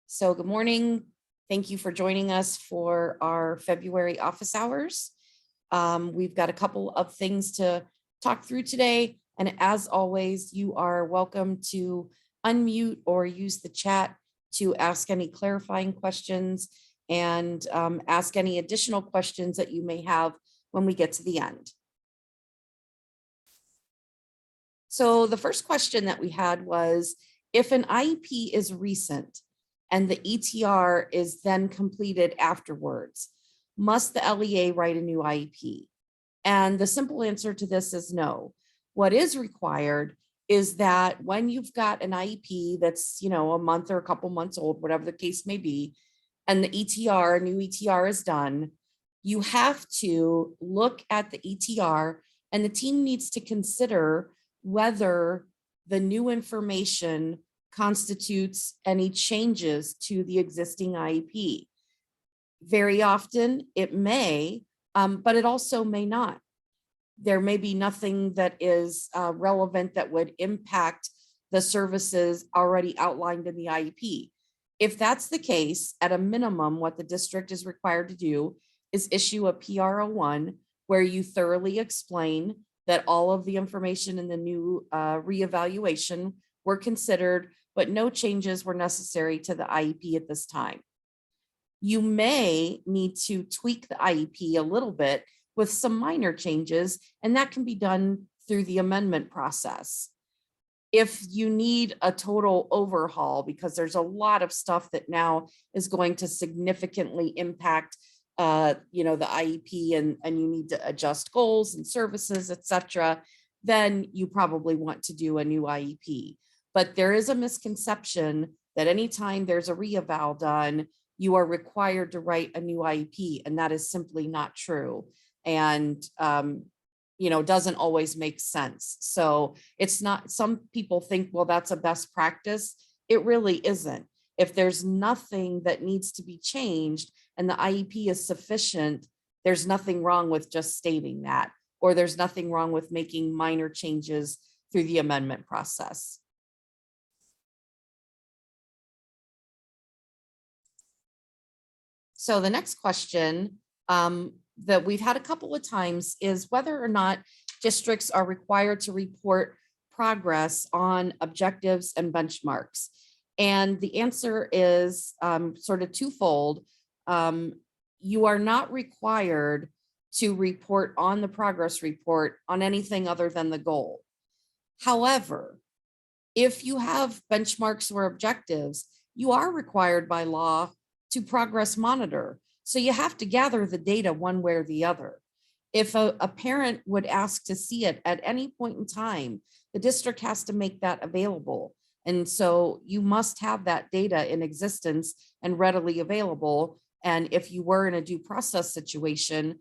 So good morning. Thank you for joining us for our February office hours. We've got a couple of things to talk through today. And as always, you are welcome to unmute or use the chat to ask any clarifying questions and ask any additional questions that you may have when we get to the end. So the first question that we had was, if an IEP is recent and the ETR is then completed afterwards, must the LEA write a new IEP? And the simple answer to this is no. What is required is that when you've got an IEP that's, a month or a couple months old, whatever the case may be, and the ETR, new ETR is done, you have to look at the ETR and the team needs to consider whether the new information constitutes any changes to the existing IEP. Very often it may, but it also may not. There may be nothing that is relevant that would impact the services already outlined in the IEP. If that's the case, at a minimum, what the district is required to do is issue a PR01 where you thoroughly explain that all of the information in the new reevaluation were considered, but no changes were necessary to the IEP at this time. You may need to tweak the IEP a little bit with some minor changes, and that can be done through the amendment process. If you need a total overhaul, because there's a lot of stuff that now is going to significantly impact the IEP and you need to adjust goals and services, etc., then you probably want to do a new IEP. But there is a misconception that anytime there's a reeval done, you are required to write a new IEP, and that is simply not true. And doesn't always make sense. So it's not, some people think, well, that's a best practice. It really isn't. If there's nothing that needs to be changed and the IEP is sufficient, there's nothing wrong with just stating that, or there's nothing wrong with making minor changes through the amendment process. So the next question that we've had a couple of times is whether or not districts are required to report progress on objectives and benchmarks. And the answer is sort of twofold. You are not required to report on the progress report on anything other than the goal. However, if you have benchmarks or objectives, you are required by law to progress monitor. So you have to gather the data one way or the other. If a parent would ask to see it at any point in time, the district has to make that available. And so you must have that data in existence and readily available. And if you were in a due process situation,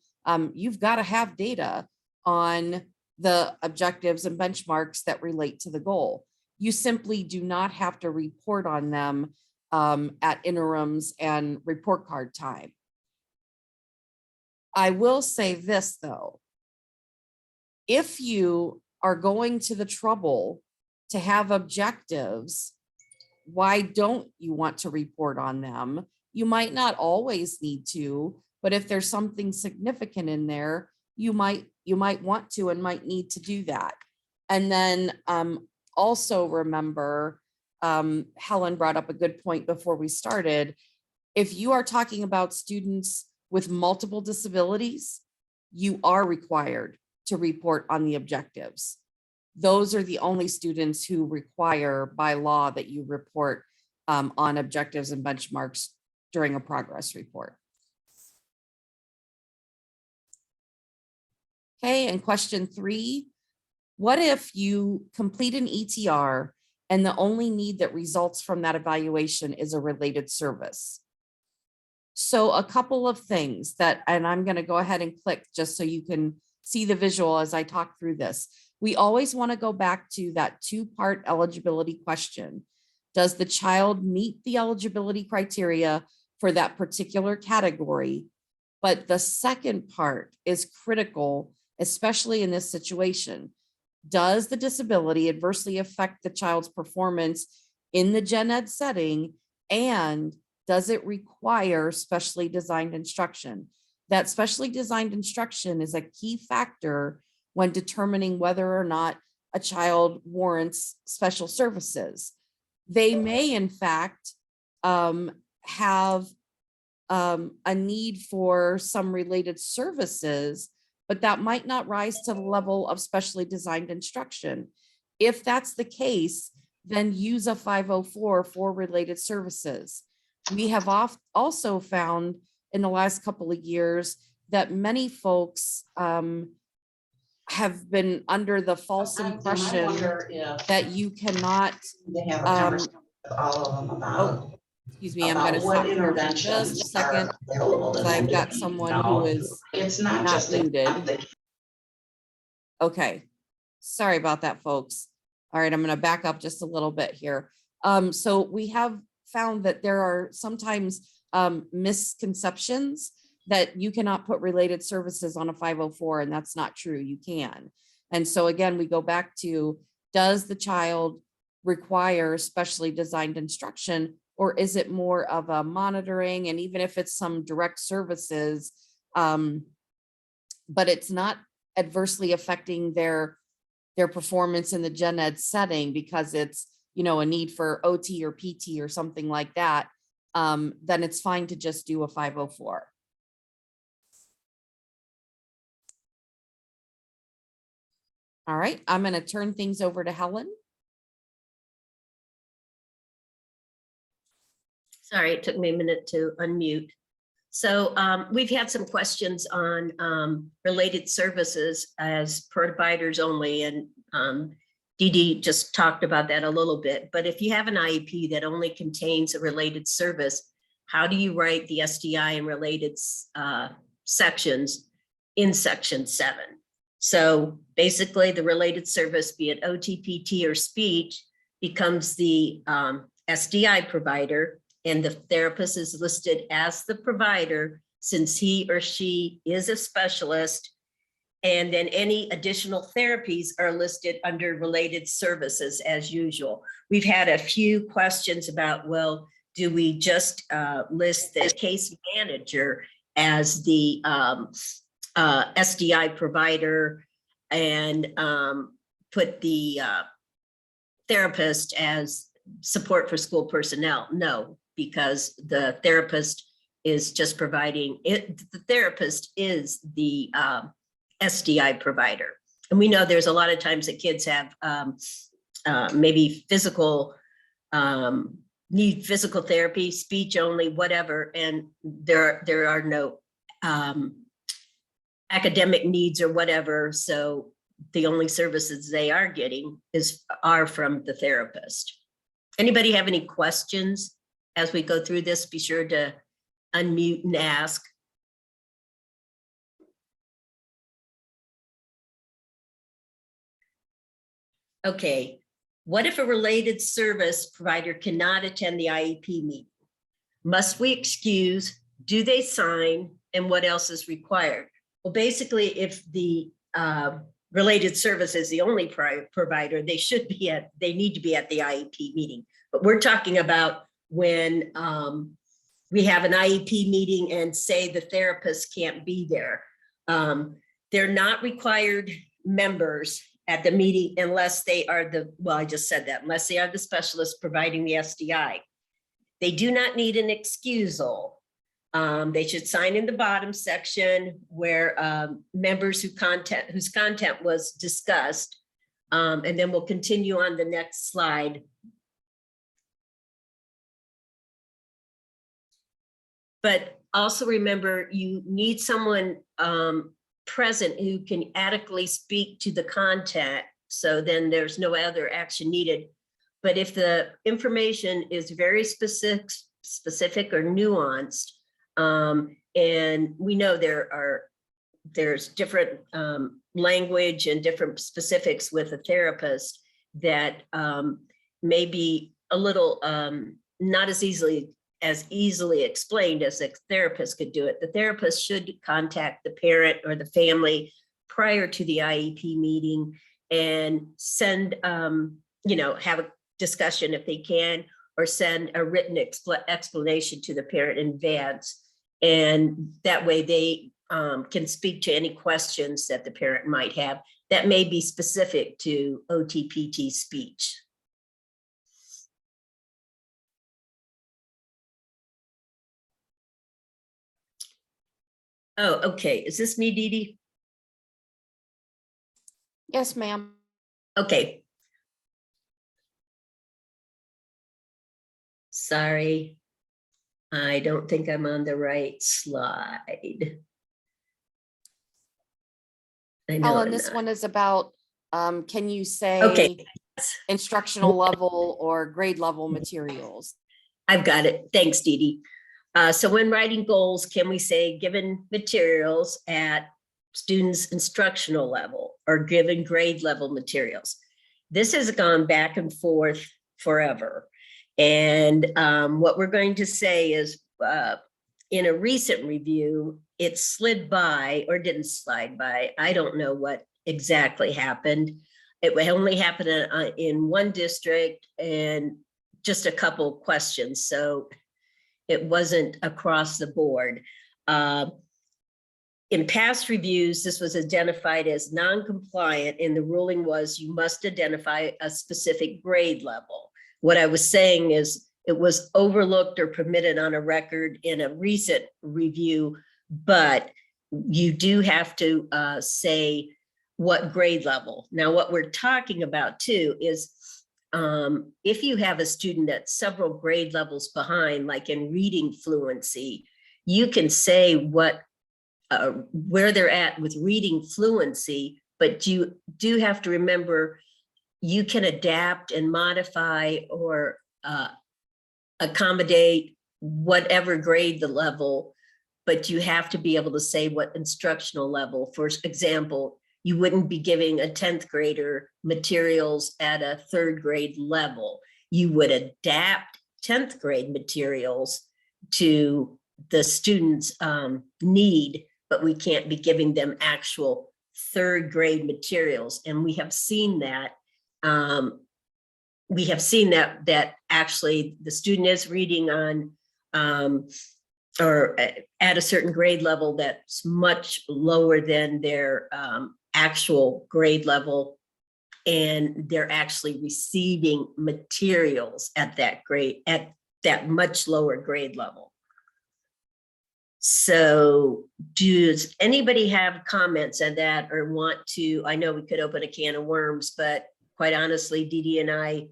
you've got to have data on the objectives and benchmarks that relate to the goal. You simply do not have to report on them at interims and report card time. I will say this, though. If you are going to the trouble to have objectives, why don't you want to report on them? You might not always need to, but if there's something significant in there, you might want to and might need to do that. And then also remember, Helen brought up a good point before we started. If you are talking about students with multiple disabilities, you are required to report on the objectives. Those are the only students who require by law that you report on objectives and benchmarks during a progress report. Okay, and question 3, what if you complete an ETR and the only need that results from that evaluation is a related service? So a couple of things that, and I'm going to go ahead and click just so you can see the visual as I talk through this. We always want to go back to that 2-part eligibility question. Does the child meet the eligibility criteria for that particular category? But the second part is critical, especially in this situation. Does the disability adversely affect the child's performance in the gen ed setting And does it require specially designed instruction? That specially designed instruction is a key factor when determining whether or not a child warrants special services. They may, in fact, have a need for some related services, but that might not rise to the level of specially designed instruction. If that's the case, then use a 504 for related services. We have also found in the last couple of years that many folks have been under the false impression that you cannot, they have a conversation with all of them about, excuse me, I'm going to stop here for just a second because I've got someone who is it's not not just muted. Okay, sorry about that, folks. All right, I'm going to back up just a little bit here. So we have found that there are sometimes misconceptions that you cannot put related services on a 504, and that's not true. You can. And so again, we go back to, does the child require specially designed instruction, or is it more of a monitoring? And even if it's some direct services, but it's not adversely affecting their performance in the gen ed setting because it's, you know, a need for OT or PT or something like that, then it's fine to just do a 504. All right, I'm going to turn things over to Helen. Sorry, it took me a minute to unmute. So we've had some questions on related services as providers only, and Dee Dee just talked about that a little bit. But if you have an IEP that only contains a related service, how do you write the SDI and related sections in section 7? So basically the related service, be it OT, PT, or speech, becomes the SDI provider, and the therapist is listed as the provider since he or she is a specialist. And then any additional therapies are listed under related services as usual. We've had a few questions about, well, do we just list the case manager as the SDI provider and put the therapist as support for school personnel? No, because the therapist is just providing it. The therapist is the SDI provider. And we know there's a lot of times that kids have maybe physical, need physical therapy, speech only, whatever, and there are no academic needs or whatever. So the only services they are getting are from the therapist. Anybody have any questions as we go through this? Be sure to unmute and ask. Okay, what if a related service provider cannot attend the IEP meeting? Must we excuse? Do they sign? And what else is required? Well, basically, if the related service is the only provider, they need to be at the IEP meeting. But we're talking about when we have an IEP meeting and say the therapist can't be there. They're not required members at the meeting unless they are I just said that, unless they are the specialist providing the SDI. They do not need an excusal. They should sign in the bottom section where members whose content was discussed. And then we'll continue on the next slide. But also remember, you need someone present who can adequately speak to the content. So then there's no other action needed. But if the information is very specific or nuanced, and we know there's different language and different specifics with a therapist that may be a little not as easily explained as a therapist could do it. The therapist should contact the parent or the family prior to the IEP meeting and send, have a discussion if they can, or send a written explanation to the parent in advance. And that way they can speak to any questions that the parent might have that may be specific to OTPT speech. Oh, okay. Is this me, Dee Dee? Yes, ma'am. Okay. Sorry. I don't think I'm on the right slide. I know Helen, I'm this not. one is about, can you say Okay. instructional level or grade level materials? I've got it. Thanks, Dee Dee. So when writing goals, can we say given materials at students' instructional level or given grade level materials? This has gone back and forth forever. And what we're going to say is in a recent review, it slid by or didn't slide by. I don't know what exactly happened. It only happened in one district and just a couple questions. So it wasn't across the board. In past reviews, this was identified as non-compliant, and the ruling was you must identify a specific grade level. What I was saying is it was overlooked or permitted on a record in a recent review, but you do have to say what grade level. Now, what we're talking about too is if you have a student that's several grade levels behind, like in reading fluency, you can say what where they're at with reading fluency, but you do have to remember you can adapt and modify or accommodate whatever grade the level, but you have to be able to say what instructional level. For example, you wouldn't be giving a 10th grader materials at a 3rd grade level. You would adapt 10th grade materials to the student's need, but we can't be giving them actual 3rd grade materials. And we have seen that that actually the student is reading on or at a certain grade level that's much lower than their actual grade level, and they're actually receiving materials at that grade, at that much lower grade level. So does anybody have comments on that or want to? I know we could open a can of worms, but quite honestly, Dee Dee and I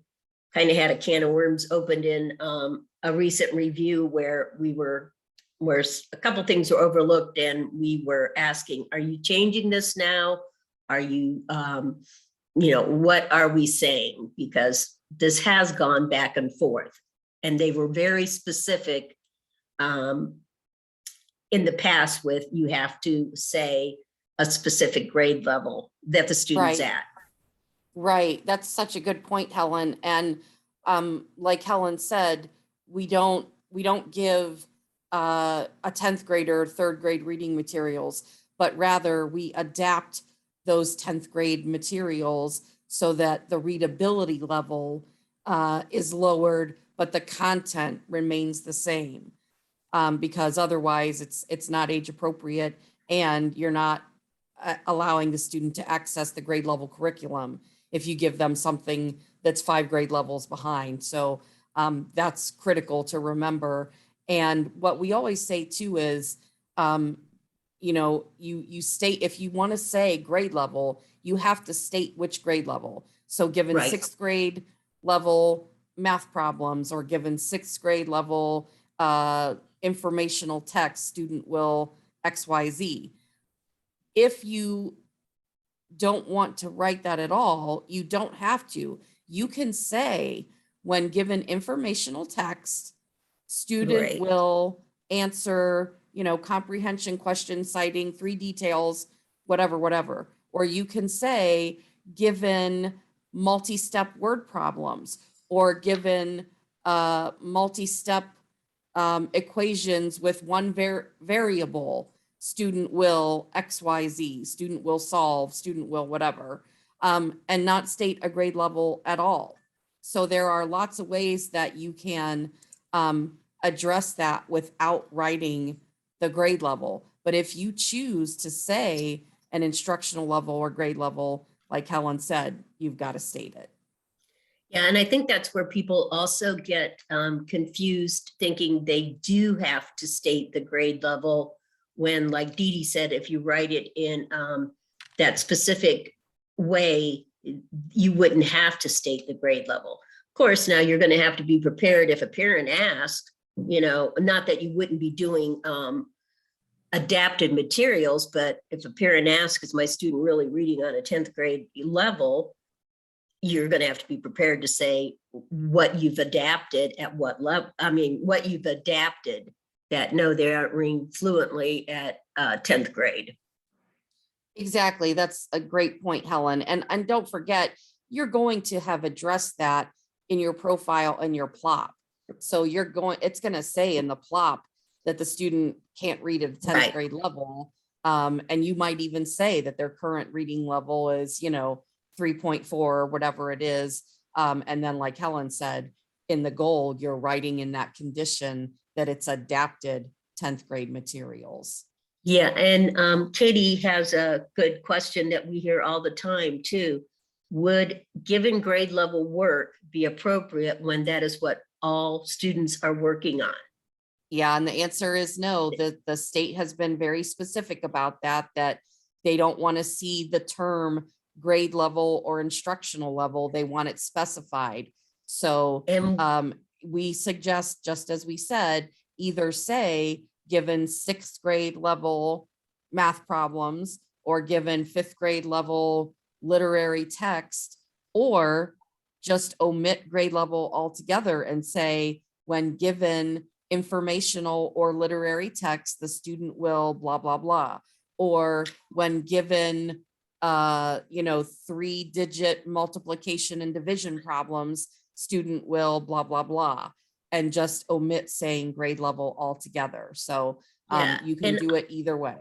kind of had a can of worms opened in a recent review where a couple things were overlooked, and we were asking, are you changing this now? Are you, what are we saying? Because this has gone back and forth, and they were very specific in the past with you have to say a specific grade level that the student's Right. at. Right. That's such a good point, Helen. And like Helen said, we don't give a 10th grader 3rd grade reading materials, but rather we adapt those 10th grade materials so that the readability level is lowered, but the content remains the same. Because otherwise it's not age appropriate, and you're not allowing the student to access the grade level curriculum if you give them something that's 5 grade levels behind. So that's critical to remember. And what we always say too is, you state, if you want to say grade level, you have to state which grade level. So given Right. 6th grade level math problems, or given 6th grade level informational text, student will XYZ. If you don't want to write that at all, you don't have to. You can say, when given informational text, student Right. will answer, comprehension question citing 3 details, whatever. Or you can say, given multi-step word problems, or given multi-step equations with one variable, student will XYZ, student will solve, student will whatever, and not state a grade level at all. So there are lots of ways that you can address that without writing the grade level. But if you choose to say an instructional level or grade level, like Helen said, you've got to state it. Yeah, and I think that's where people also get confused, thinking they do have to state the grade level when, like Dee Dee said, if you write it in that specific way, you wouldn't have to state the grade level. Of course, now you're going to have to be prepared if a parent asks, you know, not that you wouldn't be doing adapted materials, but if a parent asks, is my student really reading on a 10th grade level? You're going to have to be prepared to say what you've adapted at what level. I mean, what you've adapted that no, they aren't reading fluently at 10th grade. Exactly. That's a great point, Helen. And don't forget, you're going to have addressed that in your profile and your plop. So it's going to say in the plop that the student can't read at the 10th Right. grade level. And you might even say that their current reading level is, 3.4 or whatever it is. And then like Helen said, in the goal, you're writing in that condition that it's adapted 10th grade materials. Yeah, and Katie has a good question that we hear all the time too. Would given grade level work be appropriate when that is what all students are working on? Yeah, and the answer is no. The state has been very specific about that they don't want to see the term grade level or instructional level. They want it specified. So And we suggest, just as we said, either say given 6th grade level math problems or given 5th grade level literary text, or just omit grade level altogether and say when given informational or literary text, the student will blah, blah, blah. Or when given 3-digit multiplication and division problems, student will blah, blah, blah, and just omit saying grade level altogether. So Yeah, you can do it either way.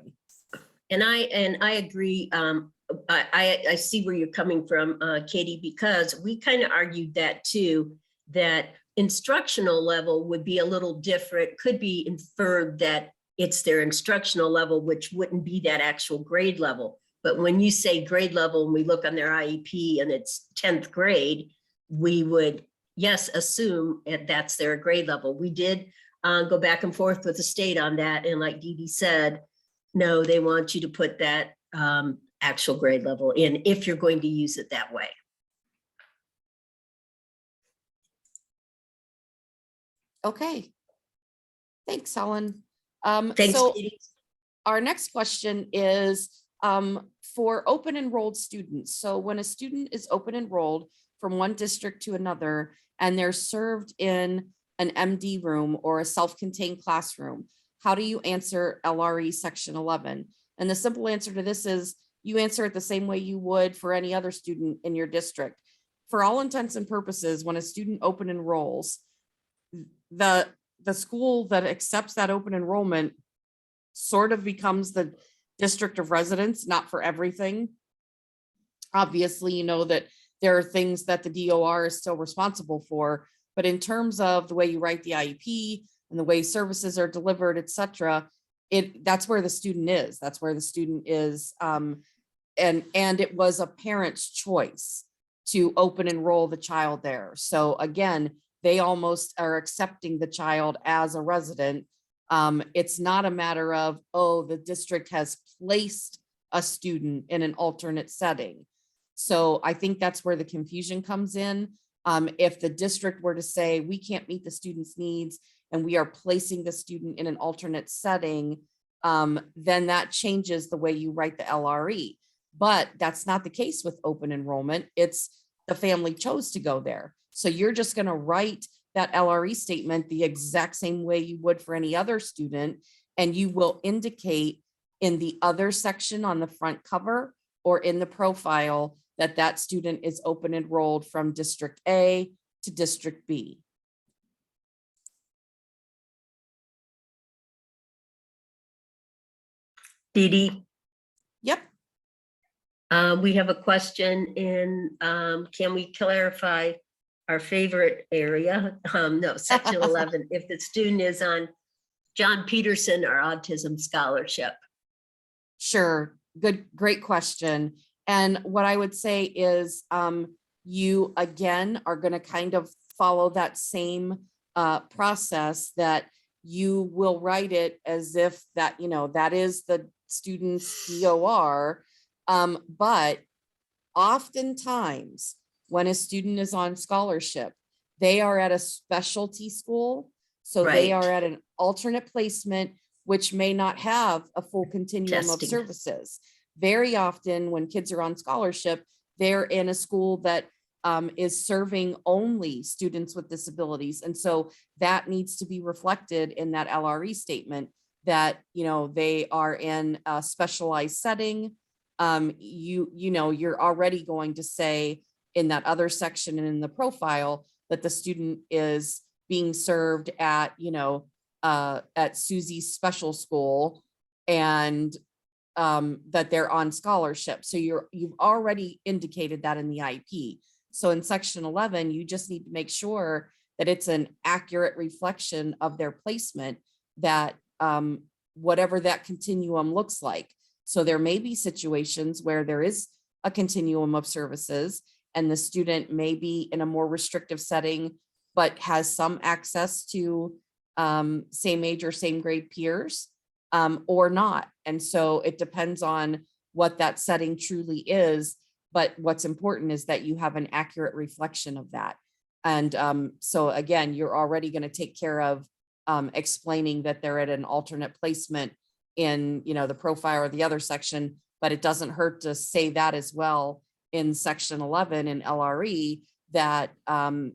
And I agree. I see where you're coming from, Katie, because we kind of argued that too, that instructional level would be a little different, could be inferred that it's their instructional level, which wouldn't be that actual grade level. But when you say grade level and we look on their IEP and it's 10th grade, we would, yes, assume that that's their grade level. We did go back and forth with the state on that. And like Dee Dee said, no, they want you to put that actual grade level in if you're going to use it that way. Okay. Thanks, Helen. Thanks, So Katie. our next question is for open enrolled students. So when a student is open enrolled from one district to another, and they're served in an MD room or a self-contained classroom, how do you answer LRE section 11? And the simple answer to this is you answer it the same way you would for any other student in your district. For all intents and purposes, when a student open enrolls, the school that accepts that open enrollment sort of becomes the district of residence, not for everything. Obviously, you know that there are things that the DOR is still responsible for, but in terms of the way you write the IEP and the way services are delivered, et cetera, that's where the student is. That's where the student is. And it was a parent's choice to open enroll the child there. So again, they almost are accepting the child as a resident. It's not a matter of, oh, the district has placed a student in an alternate setting. So I think that's where the confusion comes in. If the district were to say, we can't meet the student's needs and we are placing the student in an alternate setting, then that changes the way you write the LRE. But that's not the case with open enrollment. It's the family chose to go there. So you're just going to write that LRE statement the exact same way you would for any other student. And you will indicate in the other section on the front cover or in the profile that that student is open enrolled from District A to District B. Dee Dee, Yep. we have a question in, can we clarify, our favorite area, no, section 11, if the student is on John Peterson or autism scholarship. Sure. Great question. And what I would say is you again are going to kind of follow that same process, that you will write it as if that, that is the student's DOR. But oftentimes when a student is on scholarship, they are at a specialty school. So they Right. are at an alternate placement, which may not have a full continuum of Testing. services. Very often when kids are on scholarship, they're in a school that is serving only students with disabilities. And so that needs to be reflected in that LRE statement, that, they are in a specialized setting. You're already going to say in that other section and in the profile that the student is being served at, at Susie's special school, and that they're on scholarship. So you've already indicated that in the IEP. So in section 11, you just need to make sure that it's an accurate reflection of their placement, that whatever that continuum looks like. So there may be situations where there is a continuum of services and the student may be in a more restrictive setting, but has some access to same age or same grade peers, or not. And so it depends on what that setting truly is. But what's important is that you have an accurate reflection of that. And so again, you're already going to take care of explaining that they're at an alternate placement in, the profile or the other section, but it doesn't hurt to say that as well in section 11 in LRE, that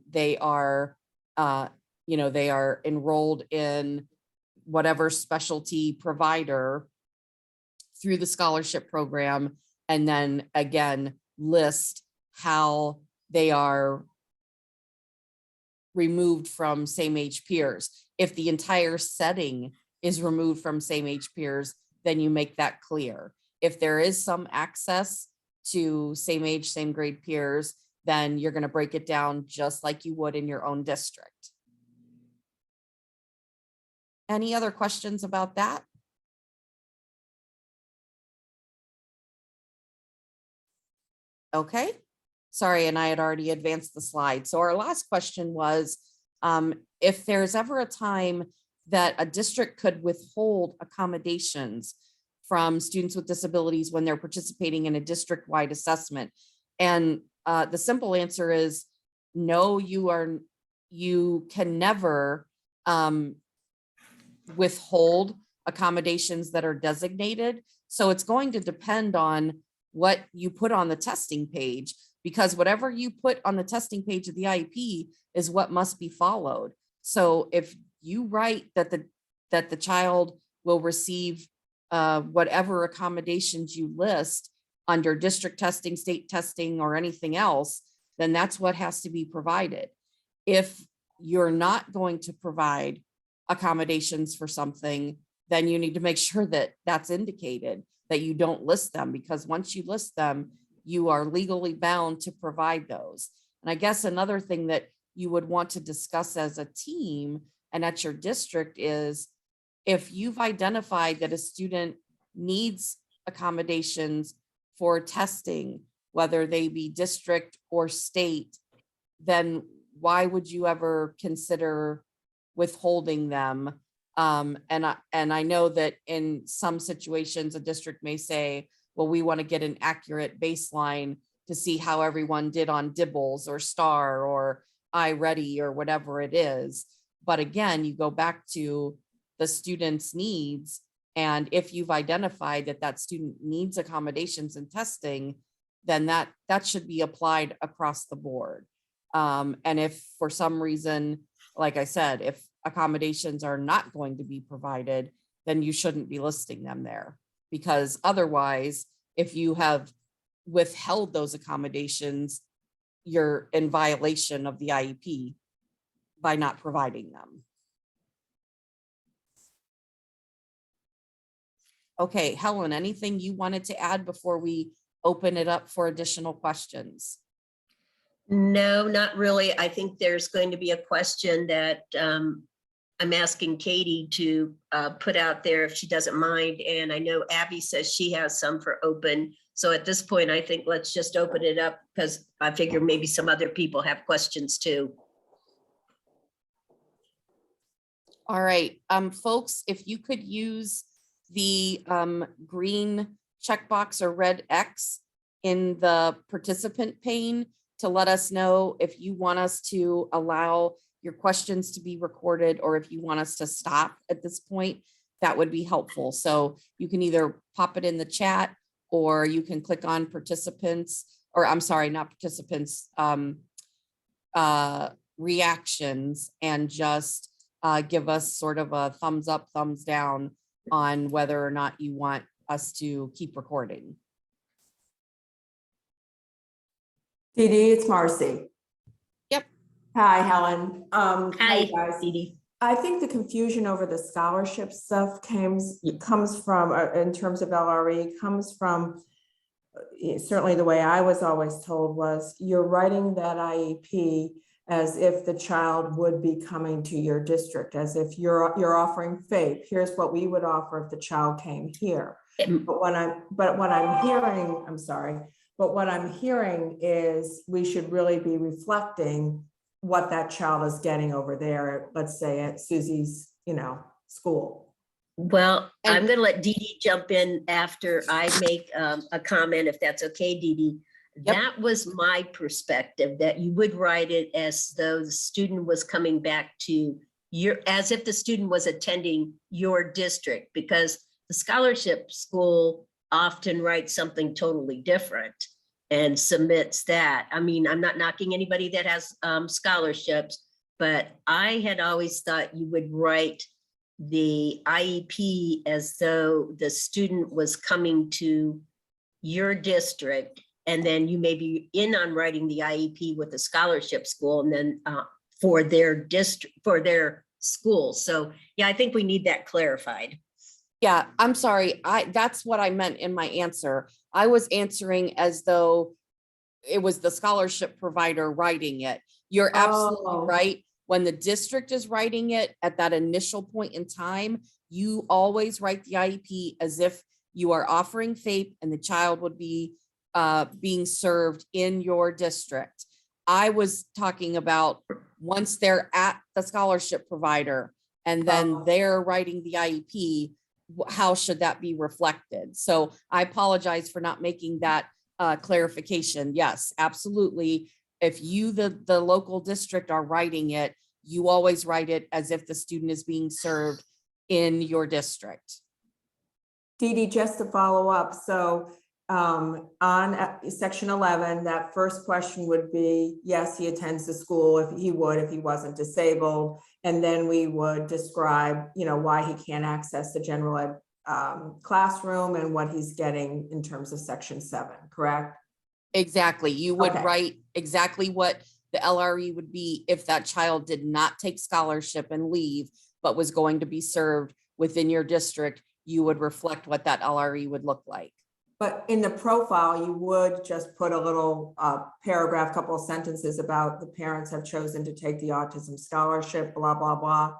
they are, they are enrolled in whatever specialty provider through the scholarship program, and then again, list how they are removed from same age peers. If the entire setting is removed from same age peers, then you make that clear. If there is some access to same age, same grade peers, then you're going to break it down just like you would in your own district. Any other questions about that? Okay, sorry, and I had already advanced the slide. So our last question was, if there's ever a time that a district could withhold accommodations from students with disabilities when they're participating in a district-wide assessment. And the simple answer is no, you can never withhold accommodations that are designated. So it's going to depend on what you put on the testing page, because whatever you put on the testing page of the IEP is what must be followed. So if you write that the child will receive whatever accommodations you list under district testing, state testing, or anything else, then that's what has to be provided. If you're not going to provide accommodations for something, then you need to make sure that that's indicated, that you don't list them, because once you list them, you are legally bound to provide those. And I guess another thing that you would want to discuss as a team and at your district is, if you've identified that a student needs accommodations for testing, whether they be district or state, then why would you ever consider withholding them? And I know that in some situations, a district may say, well, we want to get an accurate baseline to see how everyone did on Dibbles or STAR or iReady or whatever it is. But again, you go back to the student's needs. And if you've identified that that student needs accommodations and testing, then that should be applied across the board. And if for some reason, like I said, if accommodations are not going to be provided, then you shouldn't be listing them there, because otherwise, if you have withheld those accommodations, you're in violation of the IEP by not providing them. Okay, Helen, anything you wanted to add before we open it up for additional questions? No, not really. I think there's going to be a question that I'm asking Katie to put out there if she doesn't mind. And I know Abby says she has some for open. So at this point, I think let's just open it up because I figure maybe some other people have questions too. All right, folks, if you could use the green checkbox or red X in the participant pane to let us know if you want us to allow your questions to be recorded or if you want us to stop at this point, that would be helpful. So you can either pop it in the chat or you can click on participants, or I'm sorry, not participants, reactions, and just give us sort of a thumbs up, thumbs down on whether or not you want us to keep recording. Dee Dee, it's Marcy. Yep. Hi, Helen. Hi, guys. Dee Dee. I think the confusion over the scholarship stuff comes from, in terms of LRE, comes from certainly the way I was always told was you're writing that IEP as if the child would be coming to your district, as if you're offering FAPE. Here's what we would offer if the child came here. But what I'm hearing, I'm sorry, but what I'm hearing is we should really be reflecting what that child is getting over there, let's say at Susie's, school. Well, And- I'm going to let Dee Dee jump in after I make a comment, if that's okay, Dee Dee. Yep. That was my perspective, that you would write it as though the student was coming back to as if the student was attending your district, because the scholarship school often writes something totally different and submits that. I mean, I'm not knocking anybody that has scholarships, but I had always thought you would write the IEP as though the student was coming to your district, and then you may be in on writing the IEP with the scholarship school, and then for their district, for their school. So yeah, I think we need that clarified. Yeah, I'm sorry. That's what I meant in my answer. I was answering as though it was the scholarship provider writing it. You're absolutely right. When the district is writing it at that initial point in time, you always write the IEP as if you are offering FAPE and the child would be being served in your district. I was talking about once they're at the scholarship provider and then they're writing the IEP, how should that be reflected? So I apologize for not making that clarification. Yes, absolutely. If you, the local district, are writing it, you always write it as if the student is being served in your district. Dee Dee, just to follow up, so on section 11, that first question would be, yes, he attends the school if he wasn't disabled. And then we would describe, why he can't access the general ed classroom and what he's getting in terms of section 7, correct? Exactly. You would Okay. write exactly what the LRE would be if that child did not take scholarship and leave, but was going to be served within your district. You would reflect what that LRE would look like. But in the profile, you would just put a little paragraph, couple of sentences about the parents have chosen to take the autism scholarship, blah, blah, blah.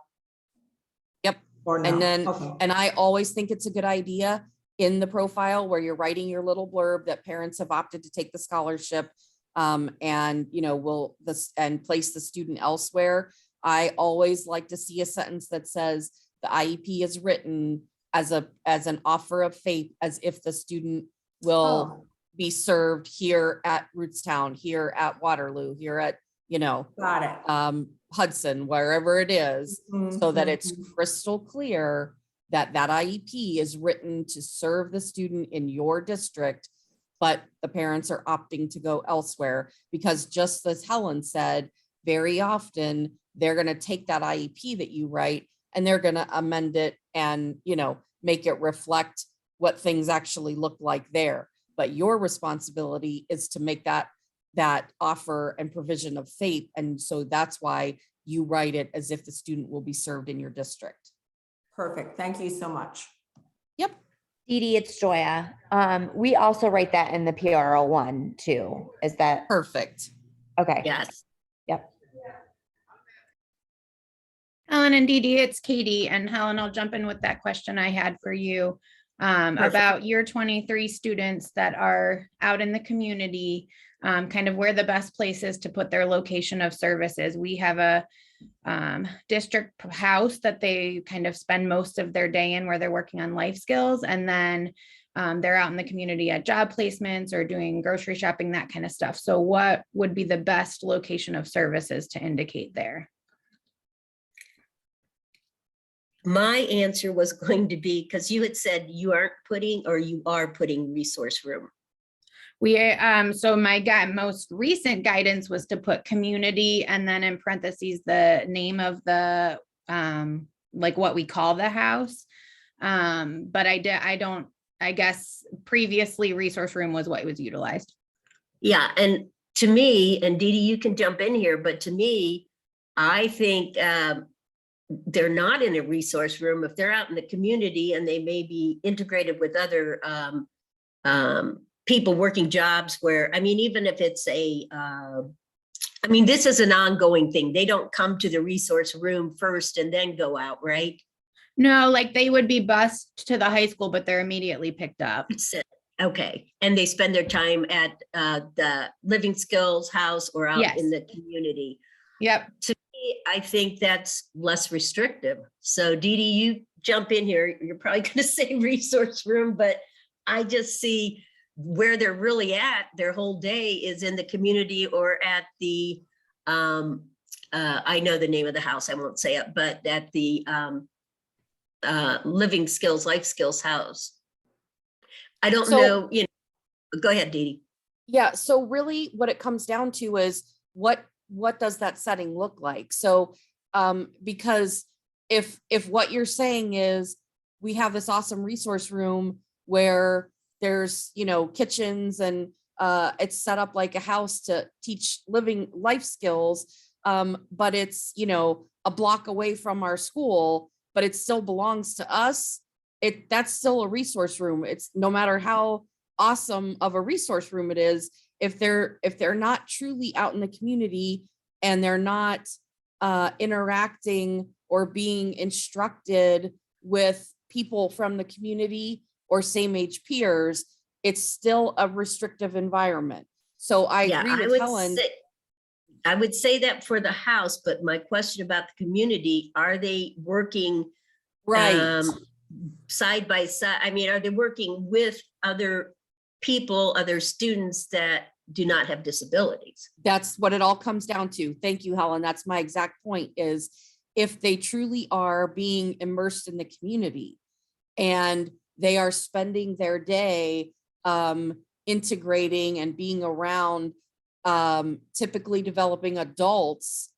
Yep. Or no? And then, Okay. and I always think it's a good idea in the profile where you're writing your little blurb that parents have opted to take the scholarship and, and place the student elsewhere. I always like to see a sentence that says the IEP is written as an offer of FAPE, as if the student will be served here at Rootstown, here at Waterloo, here at, Got it. Hudson, wherever it is, so that it's Mhm. crystal clear that that IEP is written to serve the student in your district, but the parents are opting to go elsewhere because, just as Helen said, very often they're going to take that IEP that you write and they're going to amend it and, make it reflect what things actually look like there. But your responsibility is to make that offer and provision of FAPE. And so that's why you write it as if the student will be served in your district. Perfect. Thank you so much. Yep. Dee Dee, it's Joya. We also write that in the PRO one too. Is that Perfect. Okay. Yes. Yep. Helen and Dee Dee, it's Katie, and Helen, I'll jump in with that question I had for you Perfect. about year 23 students that are out in the community, kind of where the best place is to put their location of services. We have a district house that they kind of spend most of their day in, where they're working on life skills, and then they're out in the community at job placements or doing grocery shopping, that kind of stuff. So what would be the best location of services to indicate there? My answer was going to be, because you had said you aren't putting, or you are putting resource room. We, so my most recent guidance was to put community and then in parentheses, the name of the, like what we call the house. But I guess previously resource room was what was utilized. Yeah, and to me, and Dee Dee, you can jump in here, but to me, I think they're not in a resource room if they're out in the community and they may be integrated with other people working jobs where, I mean, even if it's I mean, this is an ongoing thing. They don't come to the resource room first and then go out, right? No, like they would be bused to the high school, but they're immediately picked up. Okay, and they spend their time at the Living Skills House or out Yes. in the community. Yep. To me, I think that's less restrictive. So Dee Dee, you jump in here. You're probably going to say resource room, but I just see where they're really at their whole day is in the community or at the, I know the name of the house, I won't say it, but at the Living Skills, Life Skills House. I don't know, you know, go ahead, Dee Dee. Yeah, so really what it comes down to is what does that setting look like? So because if what you're saying is we have this awesome resource room where there's, you know, kitchens and it's set up like a house to teach living life skills, but it's, you know, a block away from our school, but it still belongs to us. That's still a resource room. It's no matter how awesome of a resource room it is, if they're not truly out in the community and they're not interacting or being instructed with people from the community or same age peers, it's still a restrictive environment. So I agree with Helen. I would say that for the house, but my question about the community, are they working Right. Side by side? I mean, are they working with other people, other students that do not have disabilities? That's what it all comes down to. Thank you, Helen. That's my exact point, is if they truly are being immersed in the community and they are spending their day integrating and being around typically developing adults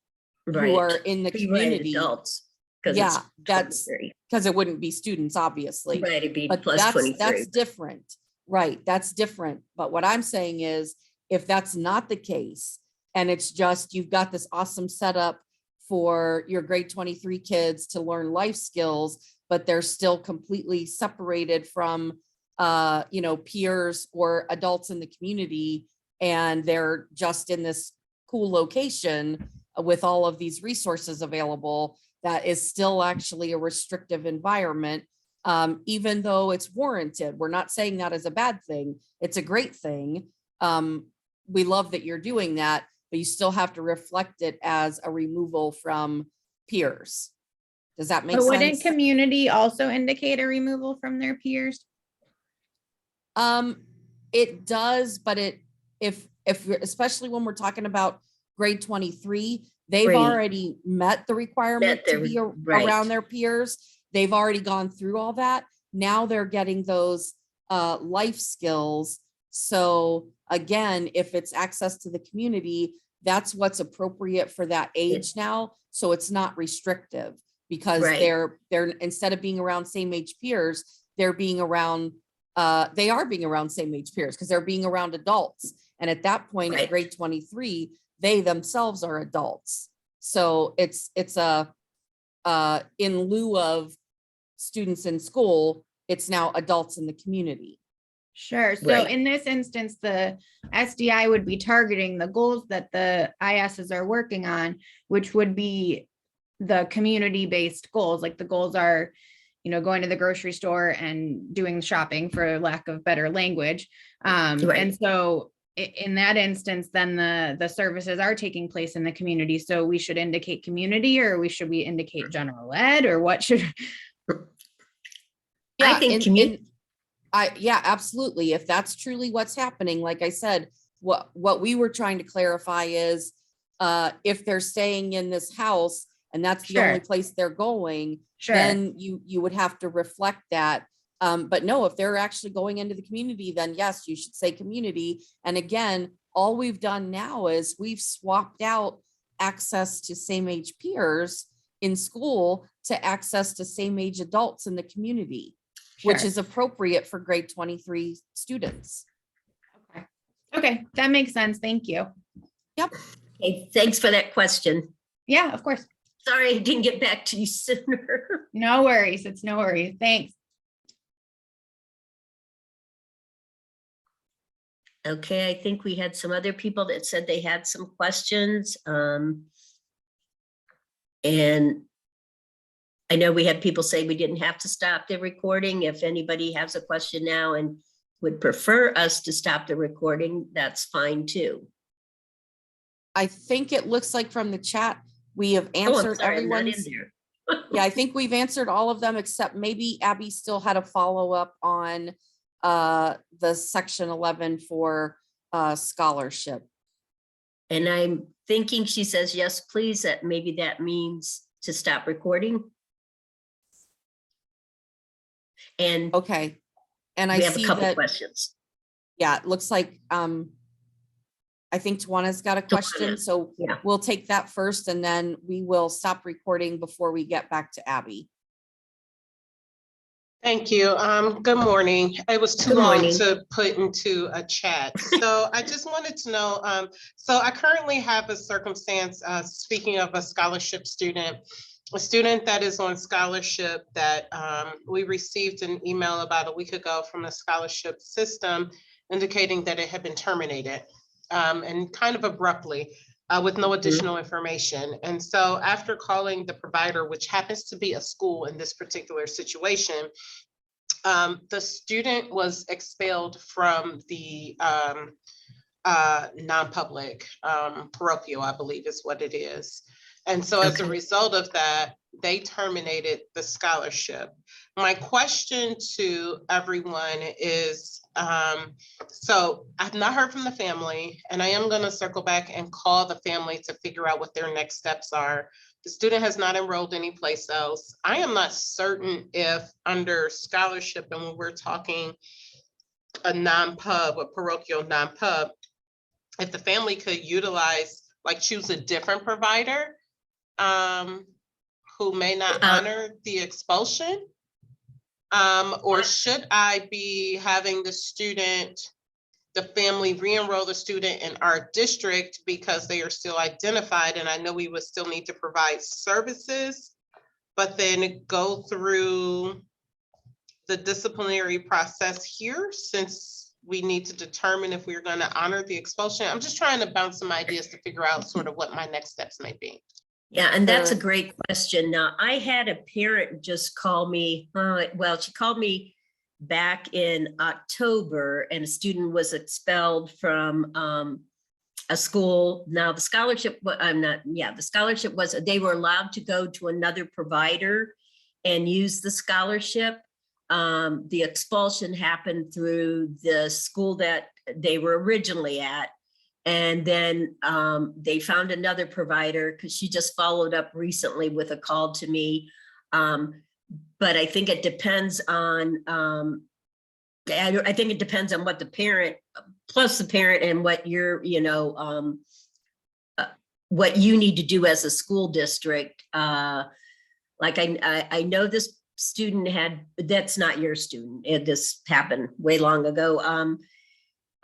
who are in the community. Adults. Yeah, that's because it wouldn't be students, obviously. Right, it'd be But plus 23. that's different. Right, that's different. But what I'm saying is, if that's not the case, and it's just you've got this awesome setup for your grade 23 kids to learn life skills, but they're still completely separated from you know, peers or adults in the community, and they're just in this cool location with all of these resources available, that is still actually a restrictive environment, even though it's warranted. We're not saying that is a bad thing. It's a great thing. We love that you're doing that, but you still have to reflect it as a removal from peers. Does that make But sense? wouldn't community also indicate a removal from their peers? It does, but if especially when we're talking about grade 23, they've Right. already met the requirement to be right. around their peers. They've already gone through all that. Now they're getting those life skills. So again, if it's access to the community, that's what's appropriate for that age now. So it's not restrictive, because Right. they're instead of being around same age peers, they're being around they are being around same age peers because they're being around adults. And at that point, Right. at grade 23, they themselves are adults. So it's a in lieu of students in school, it's now adults in the community. Sure. So Right. in this instance, the SDI would be targeting the goals that the ISs are working on, which would be the community-based goals. Like the goals are, going to the grocery store and doing shopping, for lack of better language. Right. And so in that instance, then the services are taking place in the community. So we should indicate community, or should we indicate general ed, or what should? I think yeah, absolutely. If that's truly what's happening, like I said, what we were trying to clarify is if they're staying in this house and that's the only Sure. place they're going, Sure. then you would have to reflect that. But no, if they're actually going into the community, then yes, you should say community. And again, all we've done now is we've swapped out access to same age peers in school to access to same age adults in the community, which Sure. is appropriate for grade 23 students. Okay, that makes sense. Thank you. Okay, thanks for that question. Yeah, of course. Sorry, I didn't get back to you sooner. No worries. It's no worries. Thanks. Okay, I think we had some other people that said they had some questions. And I know we had people say we didn't have to stop the recording. If anybody has a question now and would prefer us to stop the recording, that's fine too. I think it looks like from the chat, we have Oh, I'm answered sorry, I'm not in everyone's. there. Yeah, I think we've answered all of them, except maybe Abby still had a follow-up on the section 11 for scholarship. And I'm thinking she says, yes, please, that maybe that means to stop recording. And Okay. And I we have a see couple that, questions. yeah, it looks like I think Tawana's got a question, so yeah. we'll take that first and then we will stop recording before we get back to Abby. Thank you. Good morning. It was too Good long morning. to put into a chat. So I just wanted to know, so I currently have a circumstance, speaking of a scholarship student, a student that is on scholarship that we received an email about a week ago from the scholarship system indicating that it had been terminated and kind of abruptly. With no additional information. And so after calling the provider, which happens to be a school in this particular situation, the student was expelled from the non-public parochial, I believe is what it is. And so as a Okay. result of that, they terminated the scholarship. My question to everyone is, so I've not heard from the family, and I am going to circle back and call the family to figure out what their next steps are. The student has not enrolled anyplace else. I am not certain if under scholarship, and when we're talking a non-pub, a parochial non-pub, if the family could utilize, like choose a different provider who may not honor the expulsion. Or should I be having the student, the family re-enroll the student in our district because they are still identified, and I know we would still need to provide services, but then go through the disciplinary process here since we need to determine if we're going to honor the expulsion. I'm just trying to bounce some ideas to figure out sort of what my next steps may be. Yeah, and that's a Sure. great question. Now, I had a parent just call me, well, she called me back in October, and a student was expelled from a school. Now, the scholarship, the scholarship was, they were allowed to go to another provider and use the scholarship. The expulsion happened through the school that they were originally at. And then they found another provider because she just followed up recently with a call to me. But I think it depends on, I think it depends on what the parent, plus the parent, and what you're, what you need to do as a school district. Like I know this student had, that's not your student, this happened way long ago.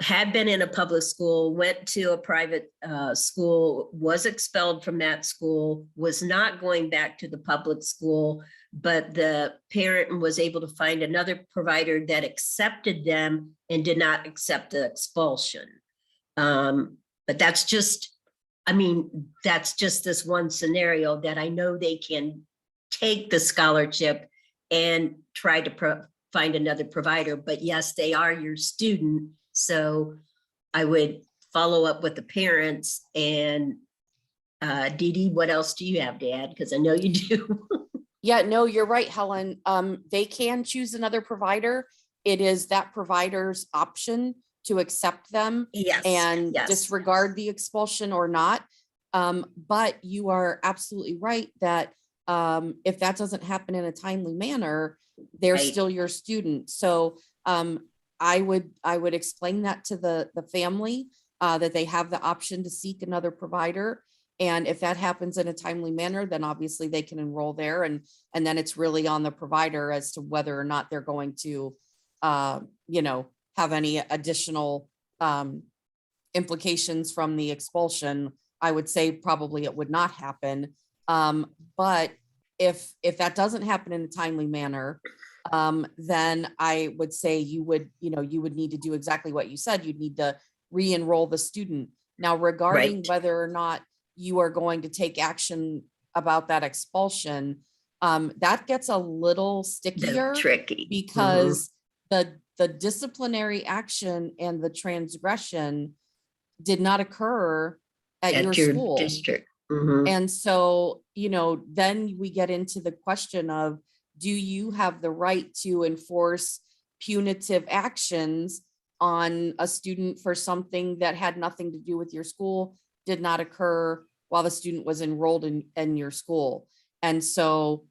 had been in a public school, went to a private school, was expelled from that school, was not going back to the public school, but the parent was able to find another provider that accepted them and did not accept the expulsion. But that's just, I mean, that's just this one scenario that I know they can take the scholarship and try to find another provider. But yes, they are your student. So I would follow up with the parents. And Dee Dee, what else do you have to add? Because I know you do. Yeah, no, you're right, Helen. They can choose another provider. It is that provider's option to accept them Yes. and yes. disregard the expulsion or not. But you are absolutely right that if that doesn't happen in a timely manner, they're Right. still your student. So I would explain that to the family that they have the option to seek another provider. And if that happens in a timely manner, then obviously they can enroll there. And then it's really on the provider as to whether or not they're going to, have any additional implications from the expulsion. I would say probably it would not happen. But if that doesn't happen in a timely manner, then I would say you would need to do exactly what you said. You'd need to re-enroll the student. Now, regarding Right. whether or not you are going to take action about that expulsion, that gets a little stickier Tricky. because the disciplinary action and the transgression did not occur at your school. District. Mhm. And so, then we get into the question of, do you have the right to enforce punitive actions on a student for something that had nothing to do with your school, did not occur while the student was enrolled in your school? And so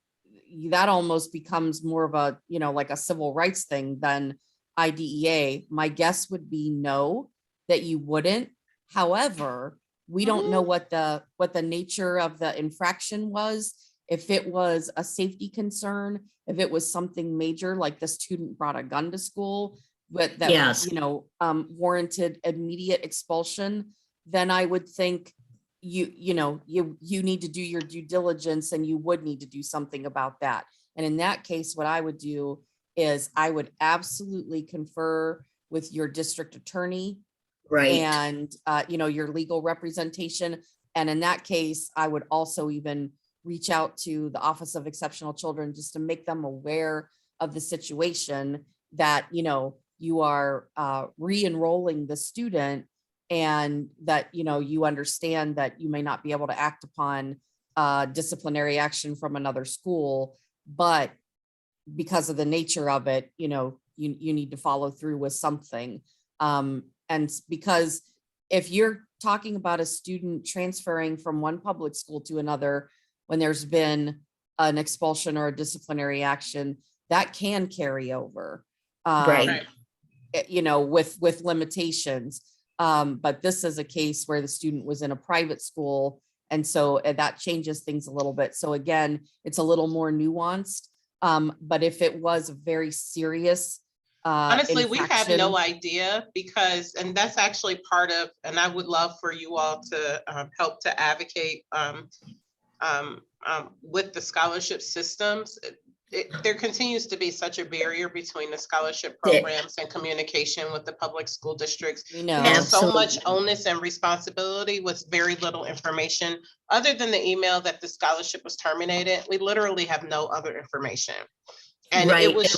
that almost becomes more of a, like a civil rights thing than IDEA. My guess would be no, that you wouldn't. However, we don't know what the nature of the infraction was. If it was a safety concern, if it was something major, like the student brought a gun to school, but that, Yes. warranted immediate expulsion, then I would think you need to do your due diligence and you would need to do something about that. And in that case, what I would do is I would absolutely confer with your district attorney Right. and, your legal representation. And in that case, I would also even reach out to the Office of Exceptional Children just to make them aware of the situation that, you are re-enrolling the student and that, you understand that you may not be able to act upon disciplinary action from another school, but because of the nature of it, you need to follow through with something. And because if you're talking about a student transferring from one public school to another, when there's been an expulsion or a disciplinary action, that can carry over. Right. With limitations. But this is a case where the student was in a private school. And so that changes things a little bit. So again, it's a little more nuanced. But if it was a very serious honestly, we have infraction, no idea because, and that's actually part of, and I would love for you all to help to advocate with the scholarship systems. There continues to be such a barrier between the scholarship programs and communication with the public school districts. we know. There's so much onus and responsibility with very little information. Other than the email that the scholarship was terminated, we literally have no other information. And Right. it was,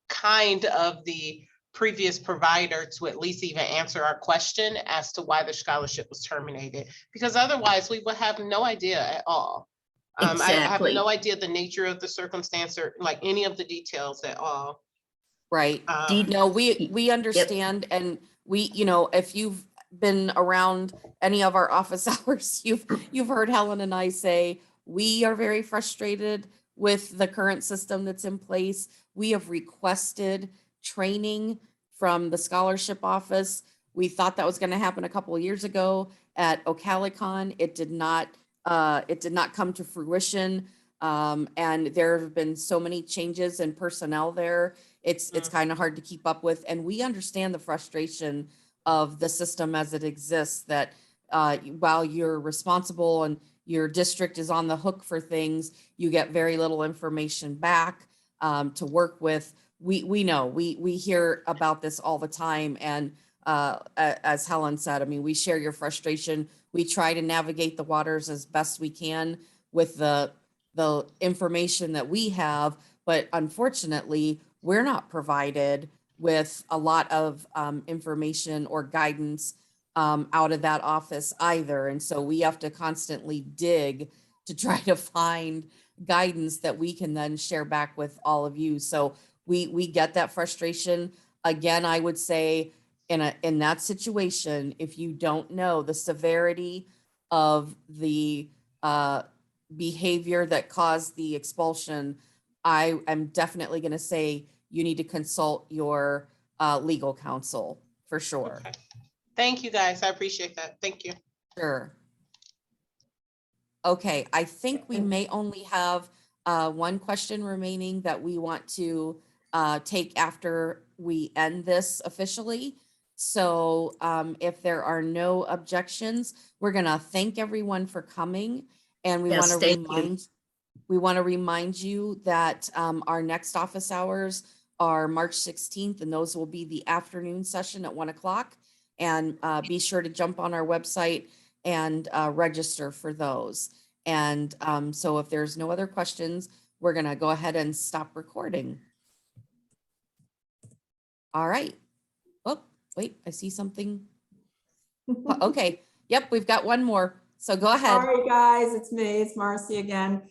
kind of the previous provider to at least even answer our question as to why the scholarship was terminated, because otherwise we would have no idea at all. I have Exactly. no idea the nature of the circumstance or like any of the details at all. Right. No, we understand. And we, if you've been around any of our office hours, you've heard Helen and I say, we are very frustrated with the current system that's in place. We have requested training from the scholarship office. We thought that was going to happen a couple of years ago at OcaliCon. It did not come to fruition. And there have been so many changes in personnel there. It's kind of hard to keep up with, and we understand the frustration of the system as it exists, that while you're responsible and your district is on the hook for things, you get very little information back to work with. We know, we hear about this all the time. And as Helen said, I mean, we share your frustration. We try to navigate the waters as best we can with the information that we have, but unfortunately, we're not provided with a lot of information or guidance out of that office either. And so we have to constantly dig to try to find guidance that we can then share back with all of you. So we get that frustration. Again, I would say in that situation, if you don't know the severity of the behavior that caused the expulsion, I am definitely going to say you need to consult your legal counsel for sure. Okay. Thank you, guys. I appreciate that. Thank you. Sure. Okay, I think we may only have one question remaining that we want to take after we end this officially. So if there are no objections, we're gonna thank everyone for coming. And we Yes, want to thank you. remind you that our next office hours are March 16th, and those will be the afternoon session at 1 o'clock. And be sure to jump on our website and register for those. And so if there's no other questions, we're gonna go ahead and stop recording. All right. Oh, wait, I see something. Okay, yep, we've got one more. So go ahead. Sorry, guys, it's me, it's Marcy again.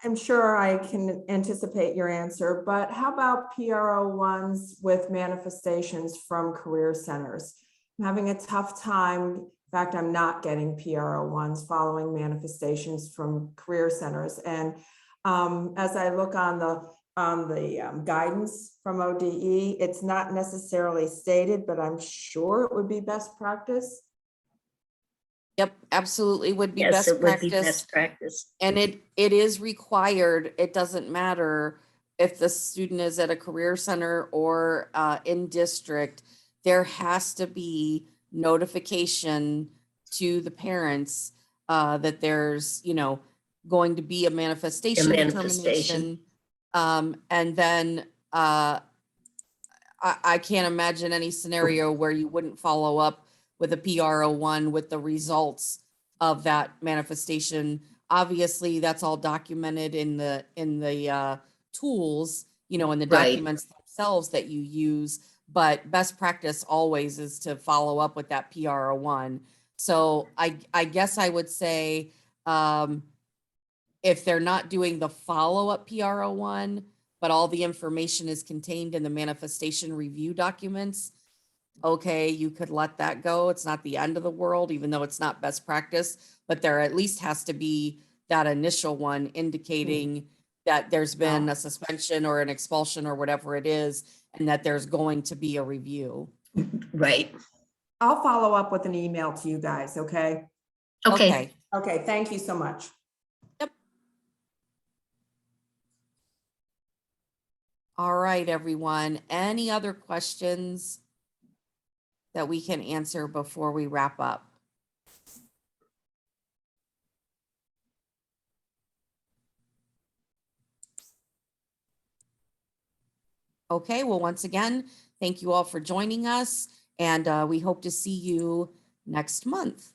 I'm sure I can anticipate your answer, but how about PRO ones with manifestations from career centers? I'm having a tough time. In fact, I'm not getting PRO ones following manifestations from career centers. And as I look on the guidance from ODE, it's not necessarily stated, but I'm sure it would be best practice. Yep, absolutely would be Yes, best it would be practice. best practice. And it is required. It doesn't matter if the student is at a career center or in district. There has to be notification to the parents that there's, going to be a manifestation manifestation. determination. And then I can't imagine any scenario where you wouldn't follow up with a PRO1 with the results of that manifestation. Obviously, that's all documented in the tools, in the Right. documents themselves that you use. But best practice always is to follow up with that PRO1. So I guess I would say if they're not doing the follow-up PRO1, but all the information is contained in the manifestation review documents, okay, you could let that go. It's not the end of the world, even though it's not best practice, but there at least has to be that initial one indicating that there's been a suspension or an expulsion or whatever it is, and that there's going to be a review. Right. I'll follow up with an email to you guys, okay? Okay. Okay, thank you so much. All right, everyone. Any other questions that we can answer before we wrap up? Okay, well, once again, thank you all for joining us, and we hope to see you next month.